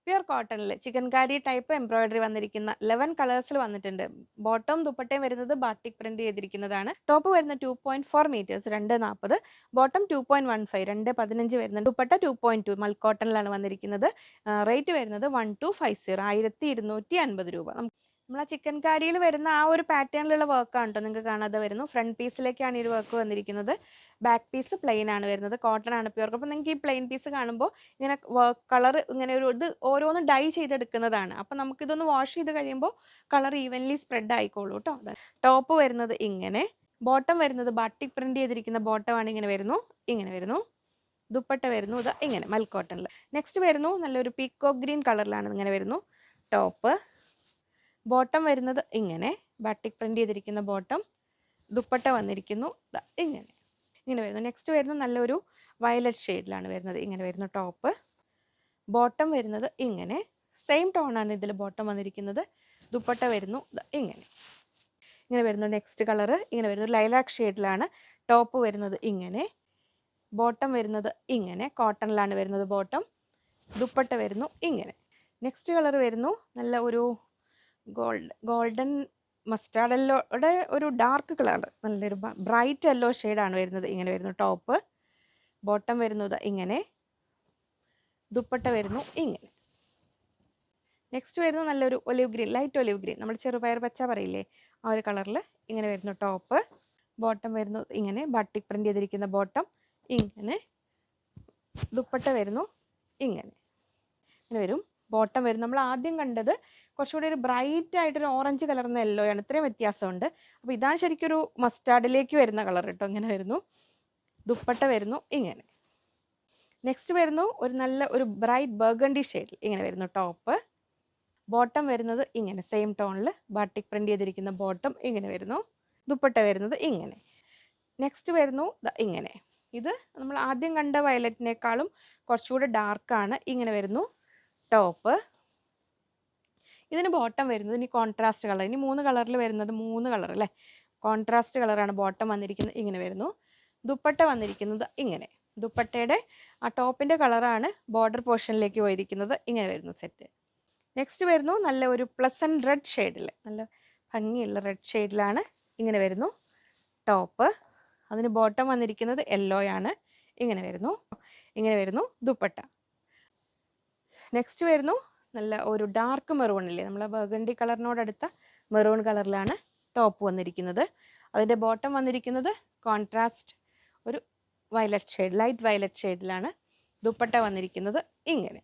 Pure കോട്ടണിൽ chikankari type embroidery വന്നിരിക്കുന്ന 11 കളേഴ്സിൽ വന്നിട്ടുണ്ട്. ബോട്ടം ദുപ്പട്ടയും വരുന്നത് ബാട്ടിക് പ്രിന്റ് ചെയ്തിരിക്കുന്നതാണ്. ടോപ്പ് വരുന്ന 2.4 മീറ്റേഴ്സ് 2.40, ബോട്ടം 2.15 2.15 വരുന്നുണ്ട്. ദുപ്പട്ട 2.2 മൽ കോട്ടണിലാണ് വന്നിരിക്കുന്നത്. റേറ്റ് വരുന്നത് 1250 1250 രൂപ. നമ്മൾ ആ ചിക്കൻ കാരിയിൽ വരുന്ന ആ ഒരു പാറ്റേണിലുള്ള വർക്കാണ് കേട്ടോ നിങ്ങൾക്ക് കാണാതെ വരുന്നു. ഫ്രണ്ട് പീസിലേക്കാണ് ഈ ഒരു വർക്ക് വന്നിരിക്കുന്നത്. ബാക്ക് പീസ് പ്ലെയിൻ ആണ് വരുന്നത്. കോട്ടൺ ആണ് പ്യുർ. അപ്പോൾ നിങ്ങൾക്ക് ഈ പ്ലെയിൻ പീസ് കാണുമ്പോൾ ഇങ്ങനെ വർക്ക് കളർ ഇങ്ങനെ ഒരു ഇത് ഓരോന്ന് ഡൈ ചെയ്തെടുക്കുന്നതാണ്. അപ്പോൾ നമുക്കിതൊന്ന് വാഷ് ചെയ്ത് കഴിയുമ്പോൾ കളർ ഈവൻലി സ്പ്രെഡ് ആയിക്കോളൂ കേട്ടോ. ടോപ്പ് വരുന്നത് ഇങ്ങനെ, ബോട്ടം വരുന്നത് ബാട്ടിക് പ്രിന്റ് ചെയ്തിരിക്കുന്ന ബോട്ടമാണ്. ഇങ്ങനെ വരുന്നു, ഇങ്ങനെ വരുന്നു. ദുപ്പട്ട വരുന്നു ഇത് ഇങ്ങനെ മൽ കോട്ടണിൽ. നെക്സ്റ്റ് വരുന്നു നല്ലൊരു പീക്കോക്ക് ഗ്രീൻ കളറിലാണ് ഇങ്ങനെ വരുന്നു ടോപ്പ്. ബോട്ടം വരുന്നത് ഇങ്ങനെ ബാട്ടിക് പ്രിന്റ് ചെയ്തിരിക്കുന്ന ബോട്ടം. ദുപ്പട്ട വന്നിരിക്കുന്നു ഇങ്ങനെ, ഇങ്ങനെ വരുന്നു. നെക്സ്റ്റ് വരുന്നു നല്ലൊരു വയലറ്റ് ഷെയ്ഡിലാണ് വരുന്നത്. ഇങ്ങനെ വരുന്നു ടോപ്പ്. ബോട്ടം വരുന്നത് ഇങ്ങനെ സെയിം ടോണാണ് ഇതിൽ ബോട്ടം വന്നിരിക്കുന്നത്. ദുപ്പട്ട വരുന്നു ഇങ്ങനെ, ഇങ്ങനെ വരുന്നു. നെക്സ്റ്റ് കളർ ഇങ്ങനെ വരുന്നു ലൈലാക്ക് ഷെയ്ഡിലാണ്. ടോപ്പ് വരുന്നത് ഇങ്ങനെ, ബോട്ടം വരുന്നത് ഇങ്ങനെ കോട്ടണിലാണ് വരുന്നത് ബോട്ടം. ദുപ്പട്ട വരുന്നു ഇങ്ങനെ. നെക്സ്റ്റ് കളർ വരുന്നു നല്ല ഒരു ഗോൾഡൻ മസ്റ്റാർഡ് യെല്ലോയുടെ ഒരു ഡാർക്ക് കളർ, നല്ലൊരു ബ്രൈറ്റ് യെല്ലോ ഷെയ്ഡാണ് വരുന്നത്. ഇങ്ങനെ വരുന്നു ടോപ്പ്. ബോട്ടം വരുന്നത് ഇങ്ങനെ, ദുപ്പട്ട വരുന്നു ഇങ്ങനെ. നെക്സ്റ്റ് വരുന്നു നല്ലൊരു olive green, light olive green, നമ്മൾ ചെറുപയർ പച്ച പറയില്ലേ ആ ഒരു കളറിൽ. ഇങ്ങനെ വരുന്നു ടോപ്പ്. ബോട്ടം വരുന്നു ഇങ്ങനെ ബാട്ടിക് പ്രിന്റ് ചെയ്തിരിക്കുന്ന ബോട്ടം. ഇങ്ങനെ ദുപ്പട്ട വരുന്നു ഇങ്ങനെ, ഇങ്ങനെ വരും. ബോട്ടം വരും. നമ്മൾ ആദ്യം കണ്ടത് കുറച്ചുകൂടി ഒരു ബ്രൈറ്റ് ആയിട്ടൊരു ഓറഞ്ച് കലർന്ന യെല്ലോ ആണ്. ഇത്രയും വ്യത്യാസമുണ്ട്. അപ്പോൾ ഇതാണ് ശരിക്കും ഒരു മസ്റ്റാർഡിലേക്ക് വരുന്ന കളർ കേട്ടോ. ഇങ്ങനെ വരുന്നു. ദുപ്പട്ട വരുന്നു ഇങ്ങനെ. നെക്സ്റ്റ് വരുന്നു ഒരു നല്ല ഒരു ബ്രൈറ്റ് ബർഗണ്ടി ഷെയ്ഡിൽ. ഇങ്ങനെ വരുന്നു ടോപ്പ്. ബോട്ടം വരുന്നത് ഇങ്ങനെ സെയിം ടോണിൽ ബാട്ടിക് പ്രിന്റ് ചെയ്തിരിക്കുന്ന ബോട്ടം. ഇങ്ങനെ വരുന്നു. ദുപ്പട്ട വരുന്നത് ഇങ്ങനെ. നെക്സ്റ്റ് വരുന്നു ഇങ്ങനെ. ഇത് നമ്മൾ ആദ്യം കണ്ട വയലറ്റിനേക്കാളും കുറച്ചുകൂടി ഡാർക്കാണ്. ഇങ്ങനെ വരുന്നു ടോപ്പ്. ഇതിന് ബോട്ടം വരുന്നത് ഇനി കോൺട്രാസ്റ്റ് കളർ. ഇനി 3 കളറിൽ വരുന്നത് 3 കളർ അല്ലേ. കോൺട്രാസ്റ്റ് കളറാണ് ബോട്ടം വന്നിരിക്കുന്നത്. ഇങ്ങനെ വരുന്നു. ദുപ്പട്ട വന്നിരിക്കുന്നത് ഇങ്ങനെ. ദുപ്പട്ടയുടെ ആ ടോപ്പിൻ്റെ കളറാണ് ബോർഡർ പോർഷനിലേക്ക് പോയിരിക്കുന്നത്. ഇങ്ങനെ വരുന്നു സെറ്റ്. നെക്സ്റ്റ് വരുന്നു നല്ല ഒരു പ്ലസൻറ്റ് റെഡ് ഷെയ്ഡിൽ, നല്ല ഭംഗിയുള്ള റെഡ് ഷെയ്ഡിലാണ്. ഇങ്ങനെ വരുന്നു ടോപ്പ്. അതിന് ബോട്ടം വന്നിരിക്കുന്നത് യെല്ലോ ആണ്. ഇങ്ങനെ വരുന്നു. ഇങ്ങനെ വരുന്നു ദുപ്പട്ട. നെക്സ്റ്റ് വരുന്നു നല്ല ഒരു ഡാർക്ക് മെറൂണില്ലേ, നമ്മൾ ബർഗണ്ടി കളറിനോടടുത്ത മെറൂൺ കളറിലാണ് ടോപ്പ് വന്നിരിക്കുന്നത്. അതിൻ്റെ ബോട്ടം വന്നിരിക്കുന്നത് കോൺട്രാസ്റ്റ് ഒരു വയലറ്റ് ഷെയ്ഡ്, ലൈറ്റ് വയലറ്റ് ഷെയ്ഡിലാണ്. ദുപ്പട്ട വന്നിരിക്കുന്നത് ഇങ്ങനെ.